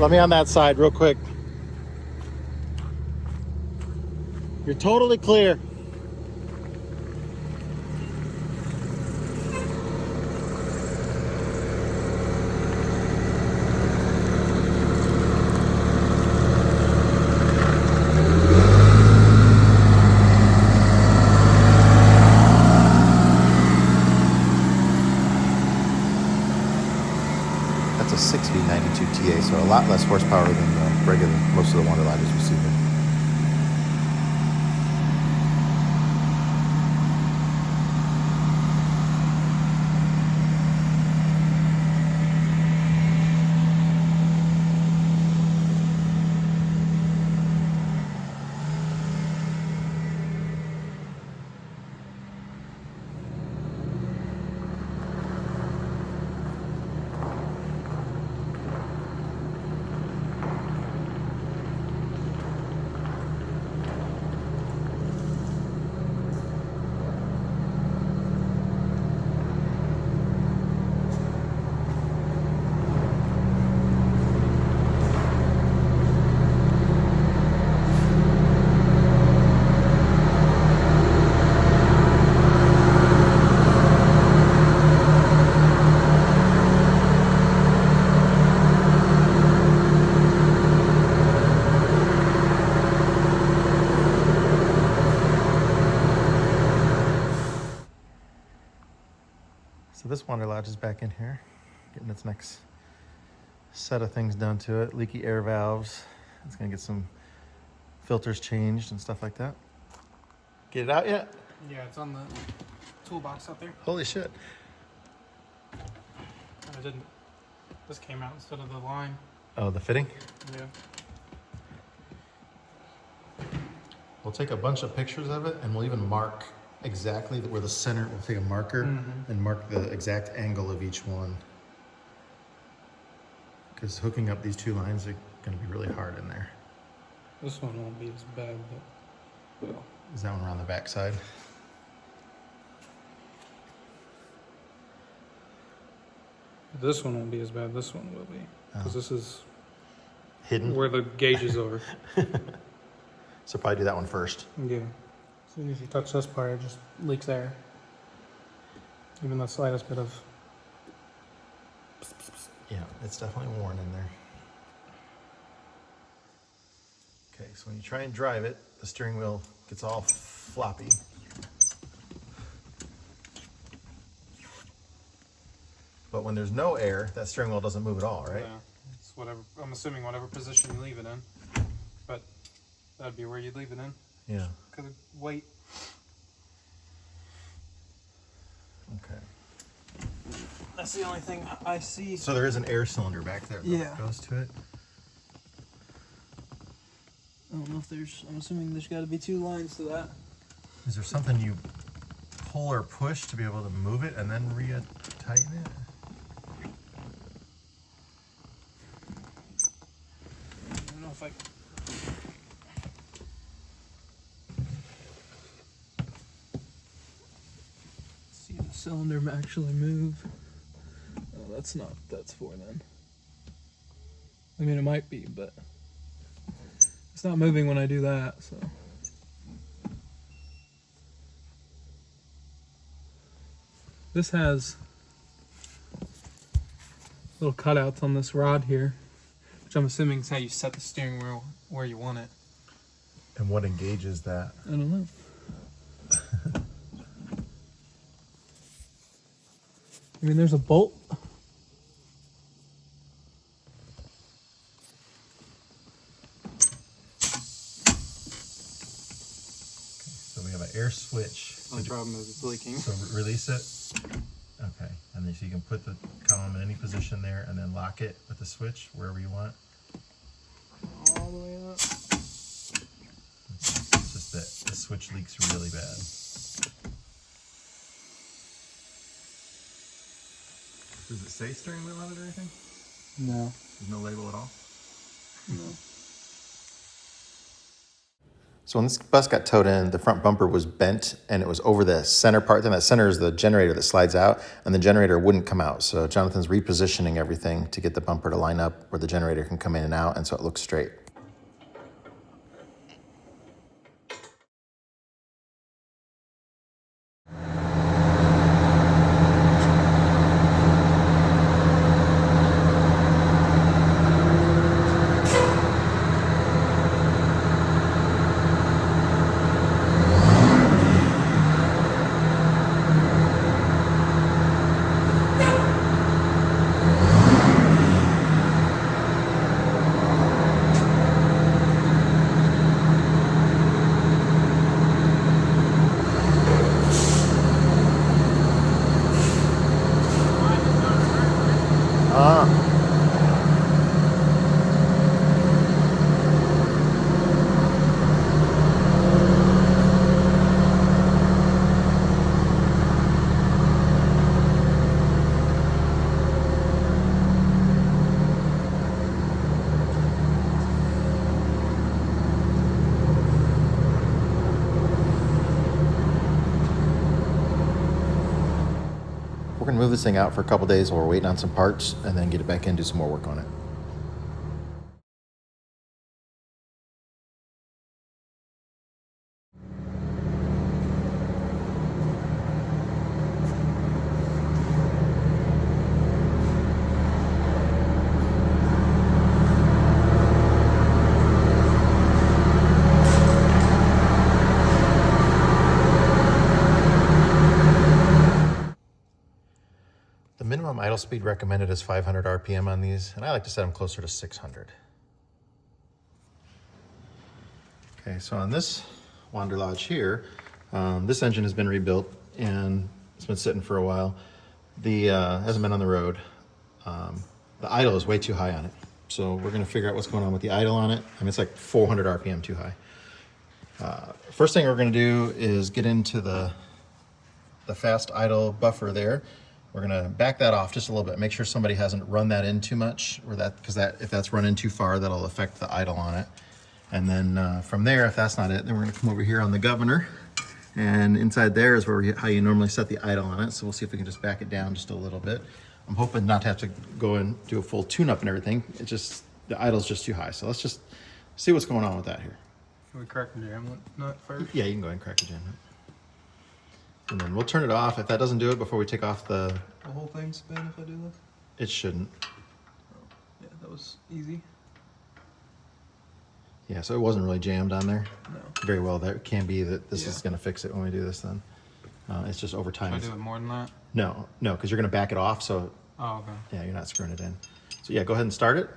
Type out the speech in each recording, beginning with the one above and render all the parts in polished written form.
Let me on that side real quick. You're totally clear. That's a 6V92 TA, so a lot less horsepower than the regular, most of the Wanderlodges we see here. So this Wanderlodge is back in here, getting its next set of things done to it. Leaky air valves. It's gonna get some filters changed and stuff like that. Get it out yet? Yeah, it's on the toolbox out there. Holy shit. I didn't. This came out instead of the line. Oh, the fitting? Yeah. We'll take a bunch of pictures of it and we'll even mark exactly where the center, we'll take a marker and mark the exact angle of each one. Because hooking up these two lines are gonna be really hard in there. This one won't be as bad, but well. Is that one around the back side? This one won't be as bad. This one will be. Because this is Hidden? where the gauges are. So probably do that one first. Yeah. As soon as you touch this part, it just leaks air. Even the slightest bit of... Yeah, it's definitely worn in there. Okay, so when you try and drive it, the steering wheel gets all floppy. But when there's no air, that steering wheel doesn't move at all, right? Yeah. It's whatever. I'm assuming whatever position you leave it in. But that'd be where you'd leave it in. Yeah. Because of weight. Okay. That's the only thing I see. So there is an air cylinder back there that goes to it. I don't know if there's, I'm assuming there's got to be two lines to that. Is there something you pull or push to be able to move it and then re-tighten it? I don't know if I... see the cylinder actually move. Oh, that's not what that's for then. I mean, it might be, but it's not moving when I do that, so. This has little cutouts on this rod here, which I'm assuming is how you set the steering wheel where you want it. And what engages that? I don't know. I mean, there's a bolt. So we have an air switch. The only problem is it's leaking. So release it. Okay, and then so you can put the column in any position there and then lock it with the switch wherever you want. All the way up. It's just that the switch leaks really bad. Does it say steering wheel on it or anything? No. There's no label at all? No. So when this bus got towed in, the front bumper was bent and it was over the center part. Then that center is the generator that slides out, and the generator wouldn't come out. So Jonathan's repositioning everything to get the bumper to line up where the generator can come in and out, and so it looks straight. We're gonna move this thing out for a couple days while we're waiting on some parts, and then get it back in and do some more work on it. The minimum idle speed recommended is 500 RPM on these, and I like to set them closer to 600. Okay, so on this Wanderlodge here, this engine has been rebuilt and it's been sitting for a while. The hasn't been on the road. The idle is way too high on it, so we're going to figure out what's going on with the idle on it. I mean, it's like 400 RPM too high. First thing we're going to do is get into the fast idle buffer there. We're gonna back that off just a little bit, make sure somebody hasn't run that in too much, or because if that's run in too far, that'll affect the idle on it. And then from there, if that's not it, then we're gonna come over here on the governor, and inside there is how you normally set the idle on it. So we'll see if we can just back it down just a little bit. I'm hoping not to have to go and do a full tune-up and everything. It's just, the idle's just too high. So let's just see what's going on with that here. Can we crack the jam nut first? Yeah, you can go ahead and crack the jam nut. And then we'll turn it off. If that doesn't do it before we take off the whole thing spin if I do this? It shouldn't. Yeah, that was easy. Yeah, so it wasn't really jammed on there. No. Very well. That can be that this is going to fix it when we do this then. It's just over time. Should I do it more than that? No, because you're going to back it off. So Oh, okay. yeah, you're not screwing it in. So yeah, go ahead and start it.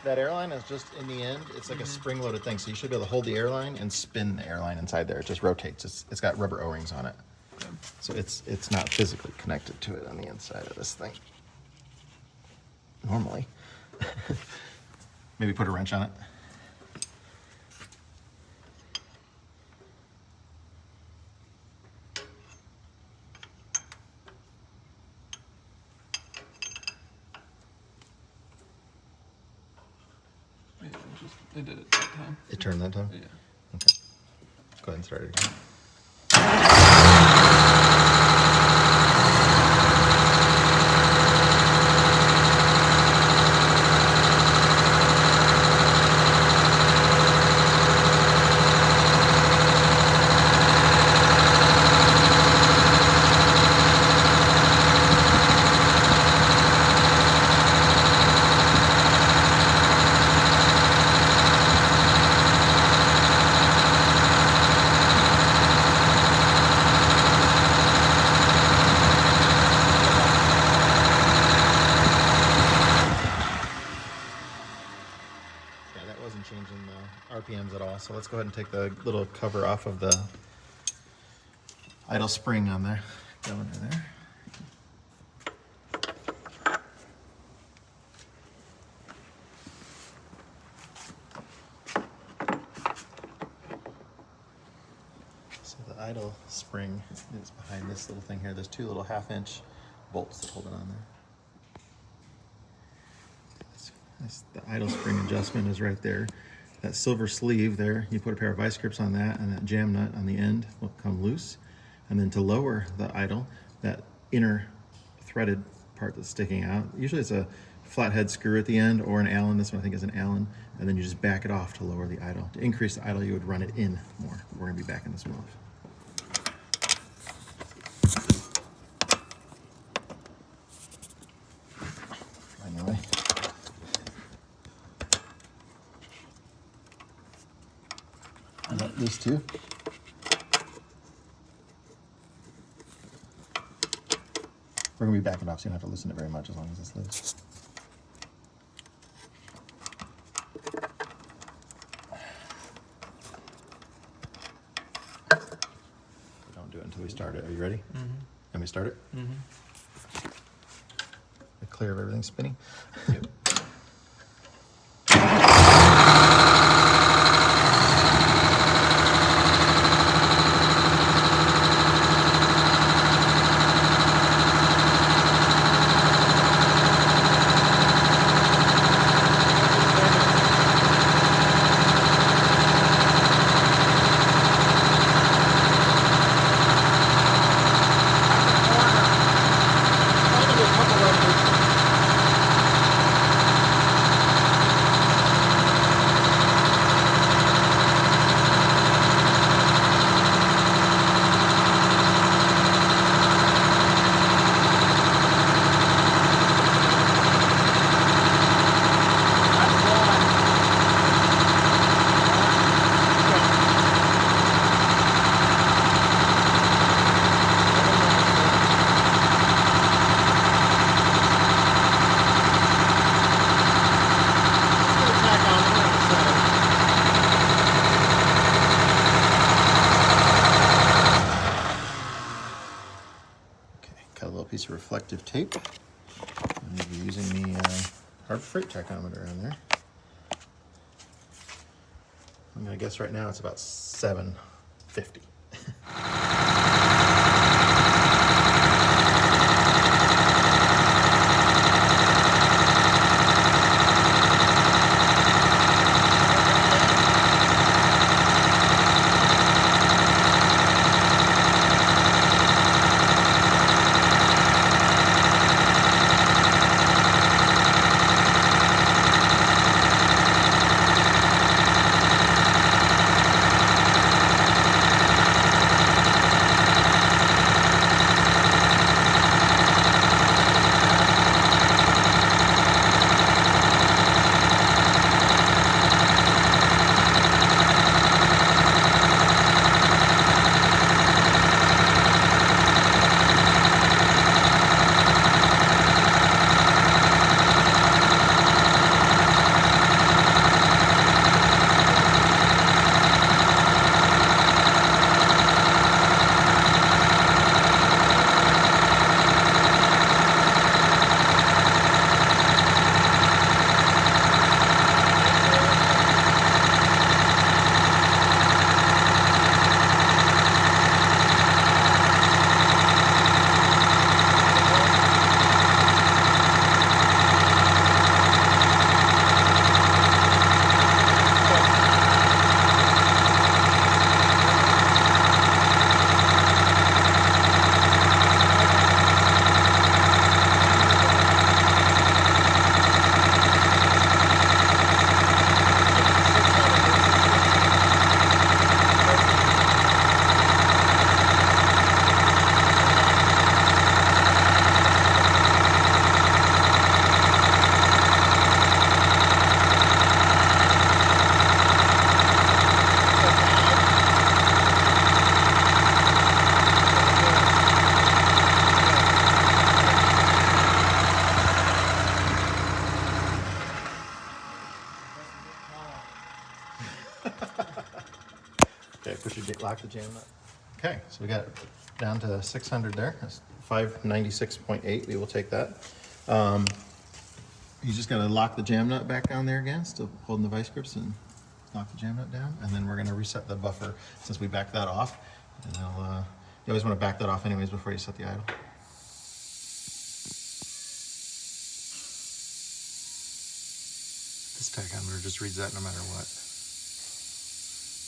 That airline is just in the end, it's like a spring-loaded thing. So you should be able to hold the airline and spin the airline inside there. It just rotates. It's got rubber O-rings on it. So it's not physically connected to it on the inside of this thing. Normally. Maybe put a wrench on it. It did it that time. It turned that time? Yeah. Okay. Go ahead and start it again. changing the RPMs at all. So let's go ahead and take the little cover off of the idle spring on there. Go under there. So the idle spring is behind this little thing here. There's two little 1/2-inch bolts that hold it on there. The idle spring adjustment is right there. That silver sleeve there, you put a pair of vice grips on that, and that jam nut on the end will come loose. And then to lower the idle, that inner threaded part that's sticking out, usually it's a flathead screw at the end or an Allen. This one I think is an Allen. And then you just back it off to lower the idle. To increase the idle, you would run it in more. We're gonna be backing this one off. Anyway. I got this too. We're gonna be backing off, so you don't have to loosen it very much as long as it's loose. Don't do it until we start it. Are you ready? Mm-hmm. Can we start it? Mm-hmm. Clear of everything spinning. Yep. Piece of reflective tape. I'm going to be using the hard freight tachometer on there. I'm going to guess right now it's about 750. push your lock the jam nut. Okay, so we got it down to 600 there. That's 596.8. We will take that. You just gotta lock the jam nut back down there again, still holding the vice grips, and lock the jam nut down. And then we're gonna reset the buffer since we backed that off. And you always wanna back that off anyways before you set the idle. This tachometer just reads that no matter what.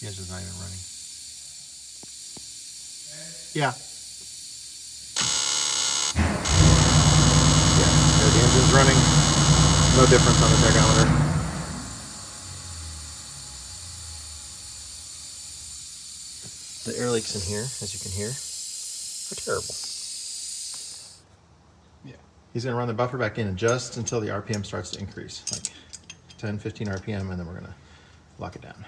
The engine's not even running. Yeah. Yeah, the engine's running. No difference on the tachometer. The air leaks in here, as you can hear, are terrible. Yeah. He's gonna run the buffer back in just until the RPM starts to increase, like 10, 15 RPM, and then we're gonna lock it down.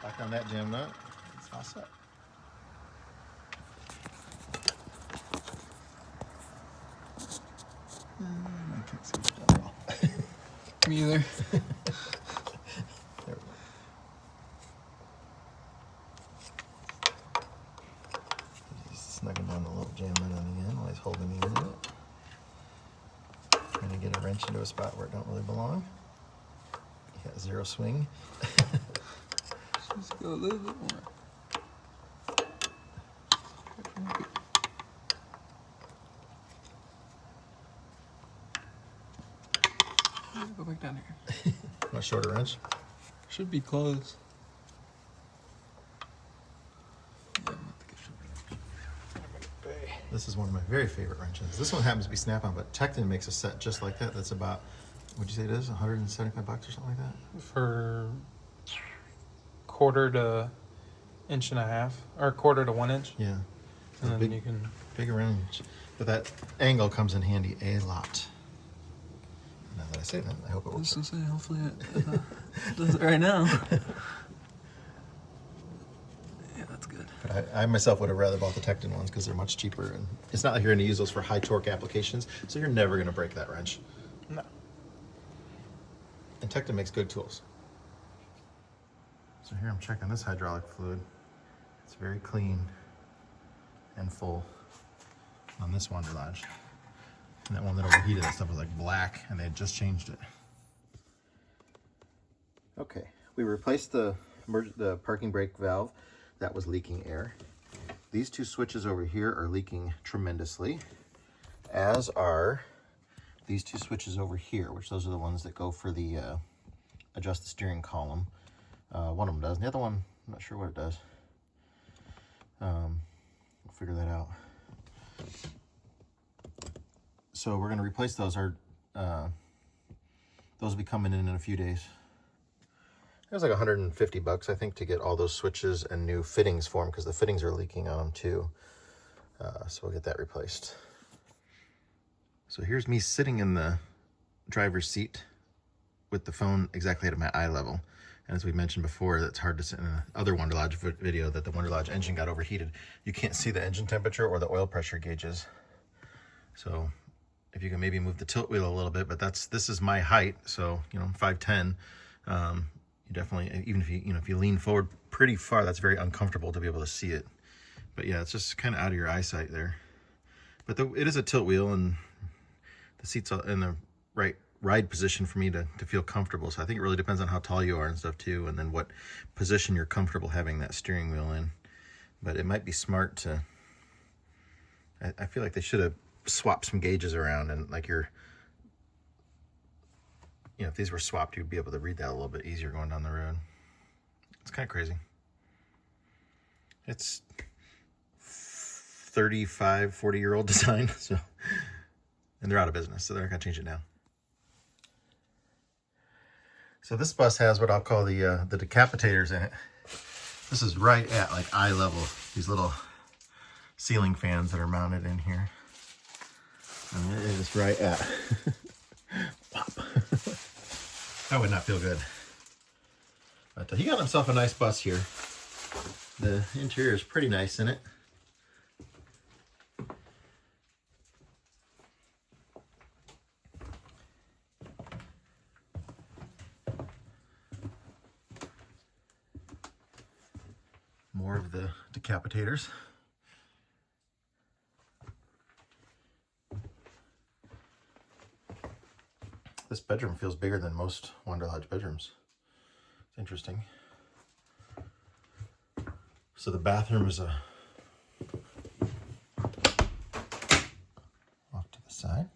Lock down that jam nut. It's all set. I can't see what's done at all. Me either. There we go. Just snugging down the little jam nut on the end while he's holding the end of it. Trying to get a wrench into a spot where it don't really belong. You got zero swing. Just go a little bit more. Go back down here. Want a shorter wrench? Should be close. Yeah, I'm not thinking should be. This is one of my very favorite wrenches. This one happens to be Snap-on, but Tecton makes a set just like that. That's about, what'd you say it is? 175 bucks or something like that? For quarter to inch and a half, or quarter to 1 inch. Yeah. And then big, you can. big wrench. But that angle comes in handy a lot. Now that I say that, I hope it works. Say, hopefully it does it right now. Yeah, that's good. But I myself would have rather bought the Tecton ones because they're much cheaper, and it's not like you're going to use those for high torque applications, so you're never going to break that wrench. No. And Tecton makes good tools. So here I'm checking this hydraulic fluid. It's very clean and full on this Wanderlodge. And that one that overheated, that stuff was like black, and they had just changed it. Okay, we replaced the parking brake valve that was leaking air. These two switches over here are leaking tremendously, as are these two switches over here, which those are the ones that go for the adjust the steering column. One of them does, and the other one, I'm not sure what it does. We'll figure that out. So we're going to replace those. Those will be coming in a few days. It was like 150 bucks, I think, to get all those switches and new fittings for them, because the fittings are leaking on them too. So we'll get that replaced. So here's me sitting in the driver's seat with the phone exactly at my eye level. And as we mentioned before, it's hard to see in another Wanderlodge video that the Wanderlodge engine got overheated. You can't see the engine temperature or the oil pressure gauges. So if you can maybe move the tilt wheel a little bit, but this is my height, so you know, 5'10". You definitely, even if if you lean forward pretty far, that's very uncomfortable to be able to see it. But yeah, it's just kind of out of your eyesight there. But it is a tilt wheel, and the seat's in the right ride position for me to feel comfortable. So I think it really depends on how tall you are and stuff too, and then what position you're comfortable having that steering wheel in. But it might be smart to, I feel like they should have swapped some gauges around, and like if these were swapped, you'd be able to read that a little bit easier going down the road. It's kind of crazy. It's 35, 40-year-old design, so, and they're out of business, so they're not gonna change it now. So this bus has what I'll call the decapitators in it. This is right at like eye level, these little ceiling fans that are mounted in here. And it is right at pop. That would not feel good. But he got himself a nice bus here. The interior is pretty nice in it. More of the decapitators. This bedroom feels bigger than most Wanderlodge bedrooms. It's interesting. So the bathroom is off to the side.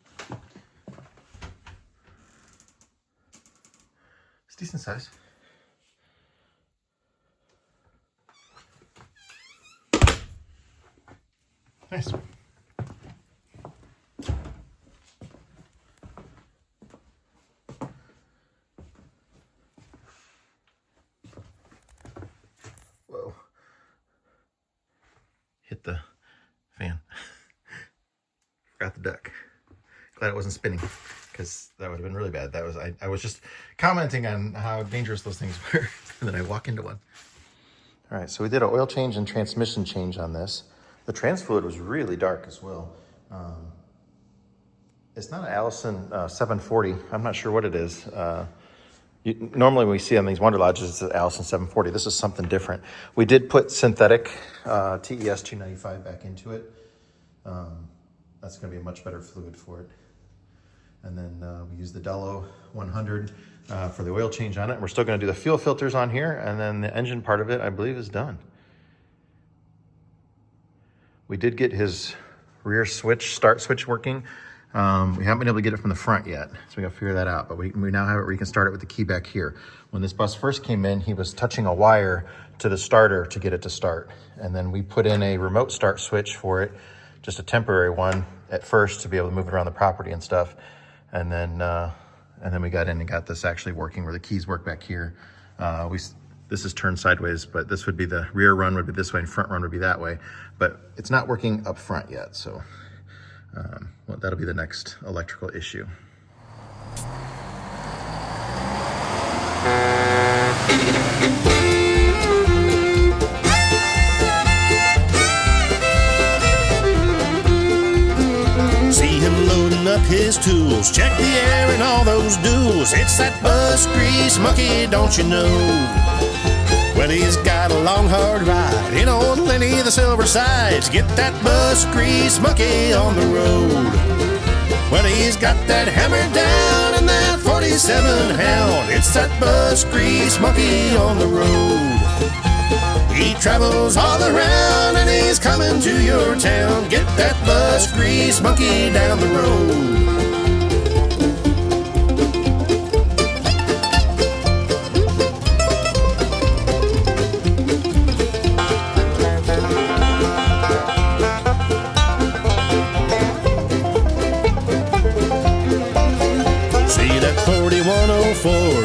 It's decent size. Nice. Whoa. Hit the fan. Forgot the duck. Glad it wasn't spinning, because that would have been really bad. That was I was just commenting on how dangerous those things were, and then I walk into one. All right, so we did an oil change and transmission change on this. The trans fluid was really dark as well. It's not an Allison 740. I'm not sure what it is. Normally when we see on these Wanderlodges, it's an Allison 740. This is something different. We did put synthetic TES 295 back into it. That's going to be a much better fluid for it. And then we use the Dello 100 for the oil change on it. We're still going to do the fuel filters on here, and then the engine part of it, I believe, is done. We did get his rear switch, start switch working. We haven't been able to get it from the front yet, so we got to figure that out. But we now have it where you can start it with the key back here. When this bus first came in, he was touching a wire to the starter to get it to start. And then we put in a remote start switch for it, just a temporary one at first to be able to move it around the property and stuff. And then we got in and got this actually working where the keys work back here. This is turned sideways, but this would be the rear run would be this way and front run would be that way. But it's not working up front yet, so well, that'll be the next electrical issue. See him loading up his tools, check the air and all those duels. It's that bus grease monkey, don't you know? Well, he's got a long, hard ride in on Lenny the Silver Sides. Get that bus grease monkey on the road. Well, he's got that hammer down and that 47 Hound. It's that bus grease monkey on the road. He travels all around and he's coming to your town. Get that bus grease monkey down the road.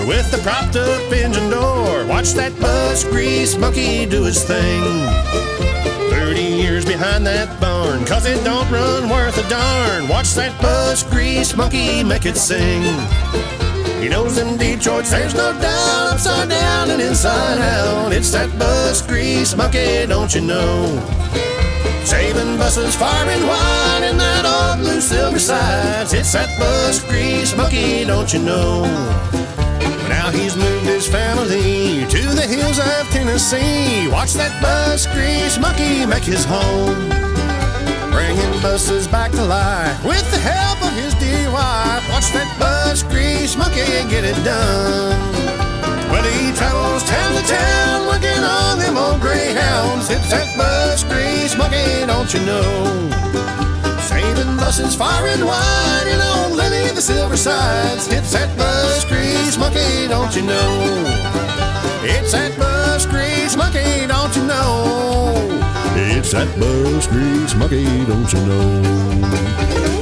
with the propped up engine door. Watch that bus grease monkey do his thing. 30 years behind that barn, 'cause it don't run worth a darn. Watch that bus grease monkey make it sing. He knows them Detroits, there's no doubt, upside down and inside out. It's that bus grease monkey, don't you know? Saving buses far and wide in that old blue silver sides. It's that bus grease monkey, don't you know? Now he's moved his family to the hills of Tennessee. Watch that bus grease monkey make his home, bringing buses back to life with the help of his dear wife. Watch that bus grease monkey get it done. Well, he travels town to town working on them old greyhounds. It's that bus grease monkey, don't you know? Saving buses far and wide in old Lily the Silver Sides. It's that bus grease monkey, don't you know? It's that bus grease monkey, don't you know? It's that bus grease monkey, don't you know?